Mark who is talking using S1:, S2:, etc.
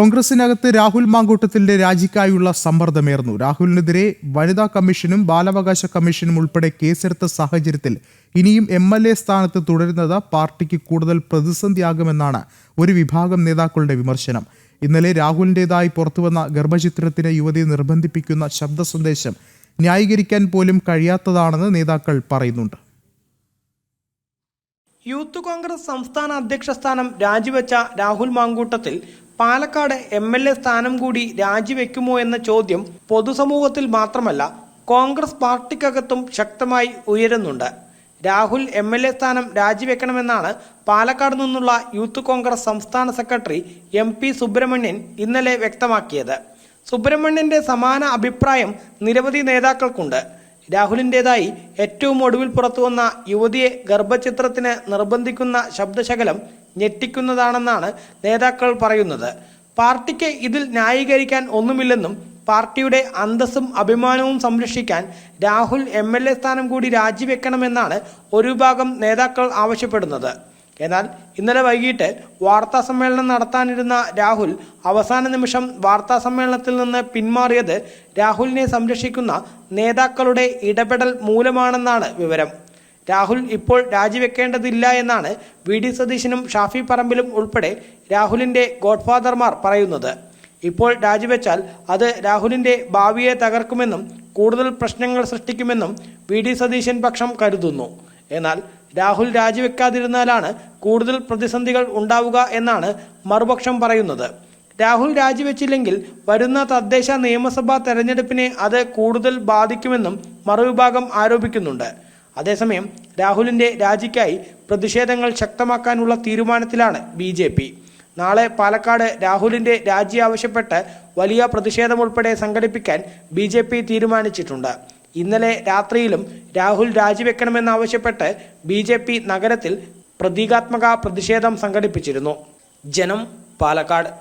S1: കോൺഗ്രസിനകത്ത് രാഹുൽ മാങ്കൂട്ടത്തിന്റെ രാജിക്കായുള്ള സമ്മർദ്ദമേർന്നു. രാഹുലിനെതിരെ വനിതാ കമ്മീഷനും ബാലാവകാശ കമ്മീഷനും ഉൾപ്പെടെ കേസെടുത്ത സാഹചര്യത്തിൽ ഇനിയും MLA സ്ഥാനത്ത് തുടരുന്നത് പാർട്ടിക്ക് കൂടുതൽ പ്രതിസന്ധിയാകുമെന്നാണ് ഒരു വിഭാഗം നേതാക്കളുടെ വിമർശനം. ഇന്നലെ രാഹുലിൻ്റെതായി പുറത്തുവന്ന ഗർഭചിത്രത്തിന് യുവതിയെ നിർബന്ധിപ്പിക്കുന്ന ശബ്ദ സന്ദേശം ന്യായീകരിക്കാൻ പോലും കഴിയാത്തതാണെന്ന് നേതാക്കൾ പറയുന്നുണ്ട്.
S2: യൂത്ത് കോൺഗ്രസ് സംസ്ഥാന അധ്യക്ഷ സ്ഥാനം രാജിവെച്ച രാഹുൽ മാങ്കൂട്ടത്തിൽ പാലക്കാട് MLA സ്ഥാനം കൂടി രാജിവെക്കുമോ എന്ന ചോദ്യം പൊതുസമൂഹത്തിൽ മാത്രമല്ല കോൺഗ്രസ് പാർട്ടിക്കകത്തും ശക്തമായി ഉയരുന്നുണ്ട്. രാഹുൽ MLA സ്ഥാനം രാജിവെക്കണമെന്നാണ് പാലക്കാട് നിന്നുള്ള യൂത്ത് കോൺഗ്രസ് സംസ്ഥാന സെക്രട്ടറി MP സുബ്രഹ്മണ്യൻ ഇന്നലെ വ്യക്തമാക്കിയത്. സുബ്രഹ്മണ്യന്റെ സമാന അഭിപ്രായം നിരവധി നേതാക്കൾക്കുണ്ട്. രാഹുലിൻ്റെതായി ഏറ്റവും ഒടുവിൽ പുറത്തുവന്ന യുവതിയെ ഗർഭചിത്രത്തിന് നിർബന്ധിക്കുന്ന ശബ്ദശകലം ഞെട്ടിക്കുന്നതാണെന്നാണ് നേതാക്കൾ പറയുന്നത്. പാർട്ടിക്ക് ഇതിൽ ന്യായീകരിക്കാൻ ഒന്നുമില്ലെന്നും പാർട്ടിയുടെ അന്തസ്സും അഭിമാനവും സംരക്ഷിക്കാൻ രാഹുൽ MLA സ്ഥാനം കൂടി രാജിവെക്കണമെന്നാണ് ഒരു വിഭാഗം നേതാക്കൾ ആവശ്യപ്പെടുന്നത്. എന്നാൽ ഇന്നലെ വൈകിട്ട് വാർത്താ സമ്മേളനം നടത്താനിരുന്ന രാഹുൽ അവസാന നിമിഷം വാർത്താ സമ്മേളനത്തിൽ നിന്ന് പിന്മാറിയത് രാഹുലിനെ സംരക്ഷിക്കുന്ന നേതാക്കളുടെ ഇടപെടൽ മൂലമാണെന്നാണ് വിവരം. രാഹുൽ ഇപ്പോൾ രാജിവെക്കേണ്ടതില്ല എന്നാണ് VD സതീശനും ഷാഫി പറമ്പിലും ഉൾപ്പെടെ രാഹുലിൻ്റെ ഗോഡ്ഫാദർമാർ പറയുന്നത്. ഇപ്പോൾ രാജിവെച്ചാൽ അത് രാഹുലിൻ്റെ ഭാവിയെ തകർക്കുമെന്നും കൂടുതൽ പ്രശ്നങ്ങൾ സൃഷ്ടിക്കുമെന്നും VD സതീശൻ പക്ഷം കരുതുന്നു. എന്നാൽ രാഹുൽ രാജിവെക്കാതിരുന്നാലാണ് കൂടുതൽ പ്രതിസന്ധികൾ ഉണ്ടാവുക എന്നാണ് മറുപക്ഷം പറയുന്നത്. രാഹുൽ രാജിവെച്ചില്ലെങ്കിൽ വരുന്ന തദ്ദേശ നിയമസഭാ തെരഞ്ഞെടുപ്പിനെ അത് കൂടുതൽ ബാധിക്കുമെന്നും മറുവിഭാഗം ആരോപിക്കുന്നുണ്ട്. അതേസമയം രാഹുലിൻ്റെ രാജിക്കായി പ്രതിഷേധങ്ങൾ ശക്തമാക്കാനുള്ള തീരുമാനത്തിലാണ് BJP. നാളെ പാലക്കാട് രാഹുലിൻ്റെ രാജി ആവശ്യപ്പെട്ട് വലിയ പ്രതിഷേധമുൾപ്പെടെ സംഘടിപ്പിക്കാൻ BJP തീരുമാനിച്ചിട്ടുണ്ട്. ഇന്നലെ രാത്രിയിലും രാഹുൽ രാജിവെക്കണമെന്നാവശ്യപ്പെട്ട് BJP നഗരത്തിൽ പ്രതീകാത്മക പ്രതിഷേധം സംഘടിപ്പിച്ചിരുന്നു. ജനം, പാലക്കാട്.